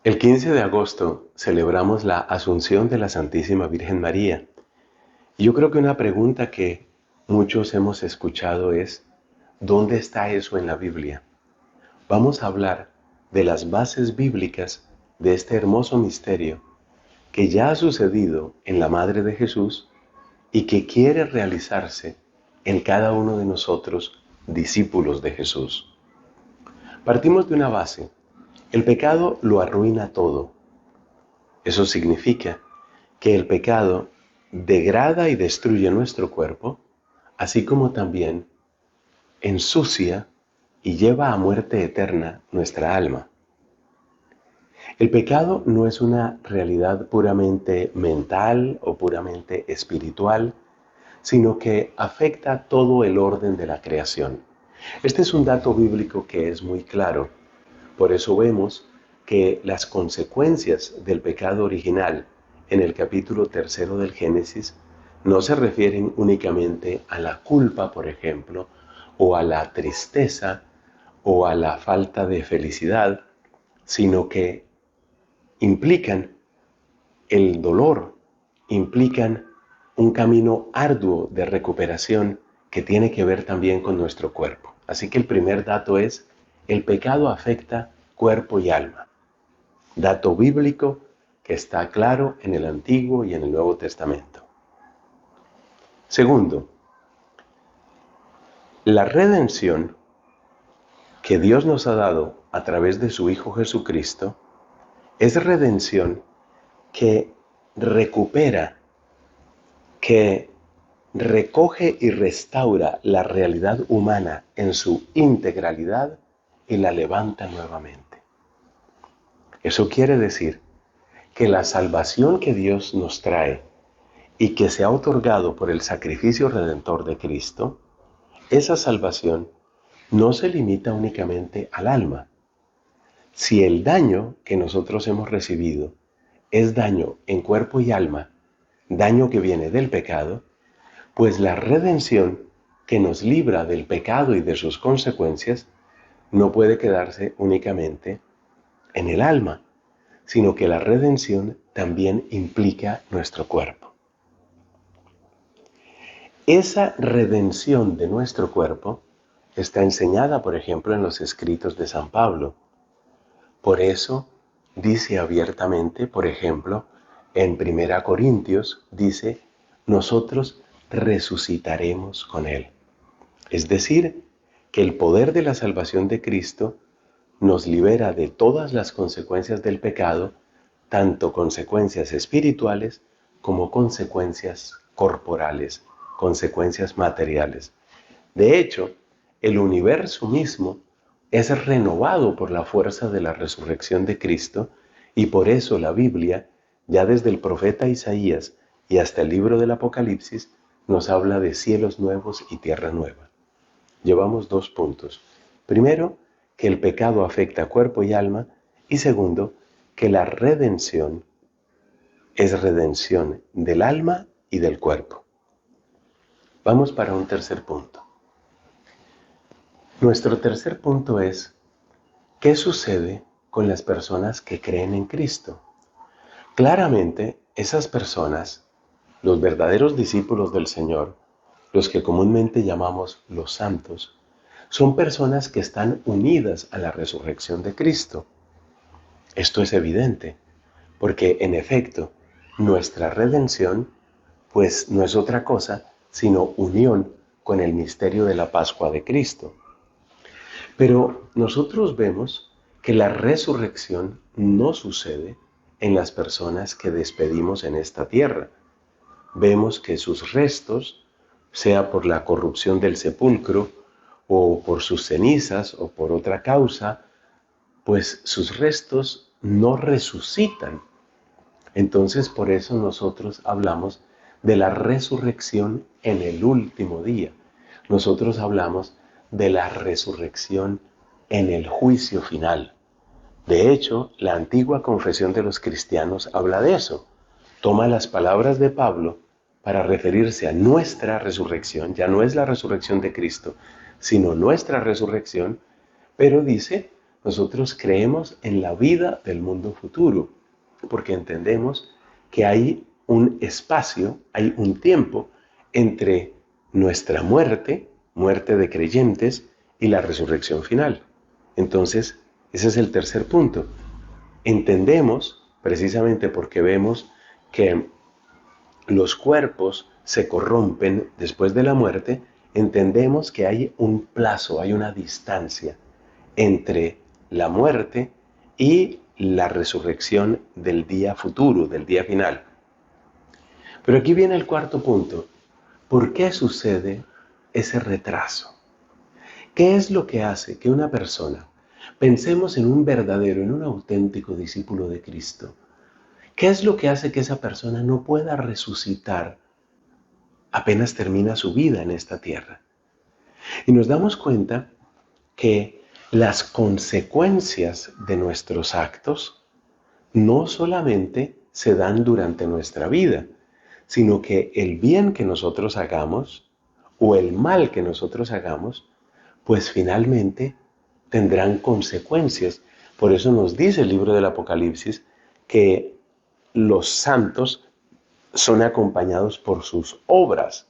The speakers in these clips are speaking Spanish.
El 15 de agosto celebramos la Asunción de la Santísima Virgen María. Y yo creo que una pregunta que muchos hemos escuchado es, ¿dónde está eso en la Biblia? Vamos a hablar de las bases bíblicas de este hermoso misterio que ya ha sucedido en la Madre de Jesús y que quiere realizarse en cada uno de nosotros, discípulos de Jesús. Partimos de una base. El pecado lo arruina todo. Eso significa que el pecado degrada y destruye nuestro cuerpo, así como también ensucia y lleva a muerte eterna nuestra alma. El pecado no es una realidad puramente mental o puramente espiritual, sino que afecta todo el orden de la creación. Este es un dato bíblico que es muy claro. Por eso vemos que las consecuencias del pecado original en el capítulo 3 del Génesis no se refieren únicamente a la culpa, por ejemplo, o a la tristeza o a la falta de felicidad, sino que implican el dolor, implican un camino arduo de recuperación que tiene que ver también con nuestro cuerpo. Así que el primer dato es, el pecado afecta cuerpo y alma. Dato bíblico que está claro en el Antiguo y en el Nuevo Testamento. Segundo, la redención que Dios nos ha dado a través de su Hijo Jesucristo es redención que recupera, que recoge y restaura la realidad humana en su integralidad y la levanta nuevamente. Eso quiere decir que la salvación que Dios nos trae y que se ha otorgado por el sacrificio redentor de Cristo, esa salvación no se limita únicamente al alma. Si el daño que nosotros hemos recibido es daño en cuerpo y alma, daño que viene del pecado, pues la redención que nos libra del pecado y de sus consecuencias no puede quedarse únicamente en el alma, sino que la redención también implica nuestro cuerpo. Esa redención de nuestro cuerpo está enseñada, por ejemplo, en los escritos de San Pablo. Por eso dice abiertamente, por ejemplo, en 1 Corintios, dice, nosotros resucitaremos con Él. Es decir, que el poder de la salvación de Cristo nos libera de todas las consecuencias del pecado, tanto consecuencias espirituales como consecuencias corporales, consecuencias materiales. De hecho, el universo mismo es renovado por la fuerza de la resurrección de Cristo y por eso la Biblia, ya desde el profeta Isaías y hasta el libro del Apocalipsis, nos habla de cielos nuevos y tierra nueva. Llevamos 2 puntos. Primero, que el pecado afecta cuerpo y alma, y segundo, que la redención es redención del alma y del cuerpo. Vamos para un tercer punto. Nuestro tercer punto es, ¿qué sucede con las personas que creen en Cristo? Claramente, esas personas, los verdaderos discípulos del Señor, los que comúnmente llamamos los santos, son personas que están unidas a la resurrección de Cristo. Esto es evidente, porque en efecto, nuestra redención, pues no es otra cosa, sino unión con el misterio de la Pascua de Cristo. Pero nosotros vemos que la resurrección no sucede en las personas que despedimos en esta tierra. Vemos que sus restos, sea por la corrupción del sepulcro, o por sus cenizas, o por otra causa, pues sus restos no resucitan. Entonces por eso nosotros hablamos de la resurrección en el último día. Nosotros hablamos de la resurrección en el juicio final. De hecho, la antigua confesión de los cristianos habla de eso. Toma las palabras de Pablo para referirse a nuestra resurrección, ya no es la resurrección de Cristo, sino nuestra resurrección, pero dice, nosotros creemos en la vida del mundo futuro, porque entendemos que hay un espacio, hay un tiempo entre nuestra muerte, muerte de creyentes, y la resurrección final. Entonces, ese es el tercer punto. Entendemos, precisamente porque vemos que los cuerpos se corrompen después de la muerte, entendemos que hay un plazo, hay una distancia entre la muerte y la resurrección del día futuro, del día final. Pero aquí viene el cuarto punto. ¿Por qué sucede ese retraso? ¿Qué es lo que hace que una persona, pensemos en un verdadero, en un auténtico discípulo de Cristo, qué es lo que hace que esa persona no pueda resucitar apenas termina su vida en esta tierra? Y nos damos cuenta que las consecuencias de nuestros actos no solamente se dan durante nuestra vida, sino que el bien que nosotros hagamos o el mal que nosotros hagamos, pues finalmente tendrán consecuencias. Por eso nos dice el libro del Apocalipsis que los santos son acompañados por sus obras.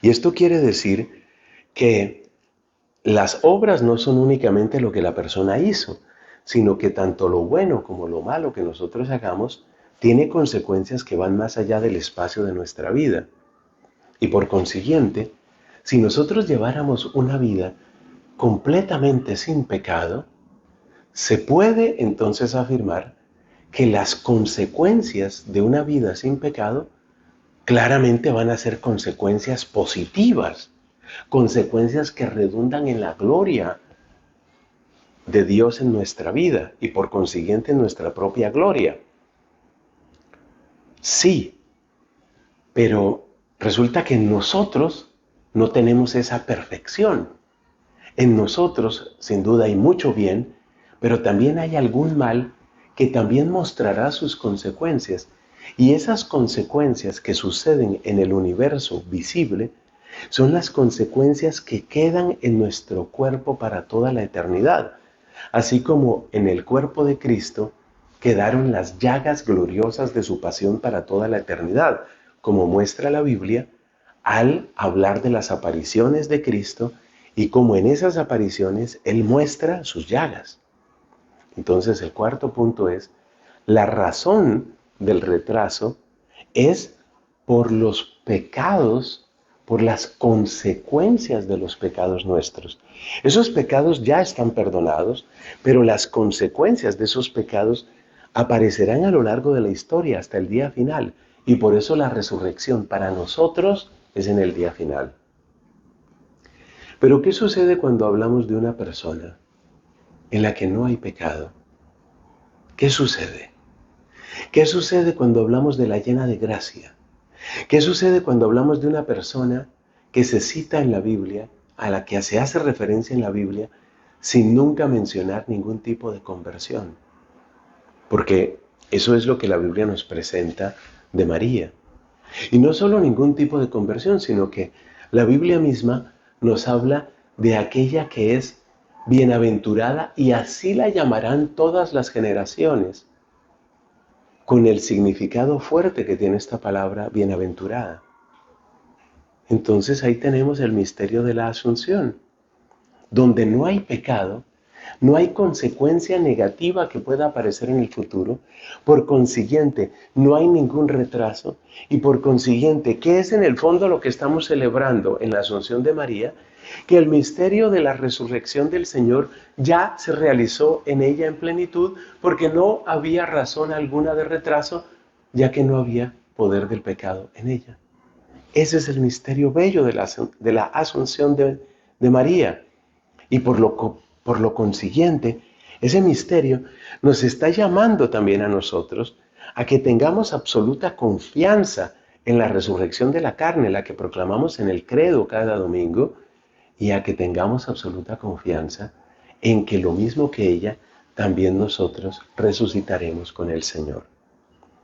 Y esto quiere decir que las obras no son únicamente lo que la persona hizo, sino que tanto lo bueno como lo malo que nosotros hagamos tiene consecuencias que van más allá del espacio de nuestra vida. Y por consiguiente, si nosotros lleváramos una vida completamente sin pecado, se puede entonces afirmar que las consecuencias de una vida sin pecado claramente van a ser consecuencias positivas, consecuencias que redundan en la gloria de Dios en nuestra vida y por consiguiente en nuestra propia gloria. Sí, pero resulta que en nosotros no tenemos esa perfección. En nosotros, sin duda, hay mucho bien, pero también hay algún mal que también mostrará sus consecuencias. Y esas consecuencias que suceden en el universo visible son las consecuencias que quedan en nuestro cuerpo para toda la eternidad. Así como en el cuerpo de Cristo quedaron las llagas gloriosas de su pasión para toda la eternidad, como muestra la Biblia al hablar de las apariciones de Cristo y como en esas apariciones Él muestra sus llagas. Entonces el cuarto punto es, la razón del retraso es por los pecados, por las consecuencias de los pecados nuestros. Esos pecados ya están perdonados, pero las consecuencias de esos pecados aparecerán a lo largo de la historia hasta el día final. Y por eso la resurrección para nosotros es en el día final. Pero ¿qué sucede cuando hablamos de una persona en la que no hay pecado? ¿Qué sucede? ¿Qué sucede cuando hablamos de la llena de gracia? ¿Qué sucede cuando hablamos de una persona que se cita en la Biblia, a la que se hace referencia en la Biblia, sin nunca mencionar ningún tipo de conversión? Porque eso es lo que la Biblia nos presenta de María. Y no solo ningún tipo de conversión, sino que la Biblia misma nos habla de aquella que es bienaventurada y así la llamarán todas las generaciones, con el significado fuerte que tiene esta palabra bienaventurada. Entonces ahí tenemos el misterio de la Asunción, donde no hay pecado, no hay consecuencia negativa que pueda aparecer en el futuro, por consiguiente no hay ningún retraso y por consiguiente, ¿qué es en el fondo lo que estamos celebrando en la Asunción de María? Que el misterio de la resurrección del Señor ya se realizó en ella en plenitud porque no había razón alguna de retraso, ya que no había poder del pecado en ella. Ese es el misterio bello de la Asunción de María. Y por lo consiguiente, ese misterio nos está llamando también a nosotros a que tengamos absoluta confianza en la resurrección de la carne, la que proclamamos en el credo cada domingo, y a que tengamos absoluta confianza en que lo mismo que ella, también nosotros resucitaremos con el Señor.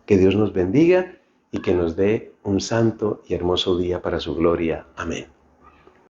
Que Dios nos bendiga y que nos dé un santo y hermoso día para su gloria. Amén.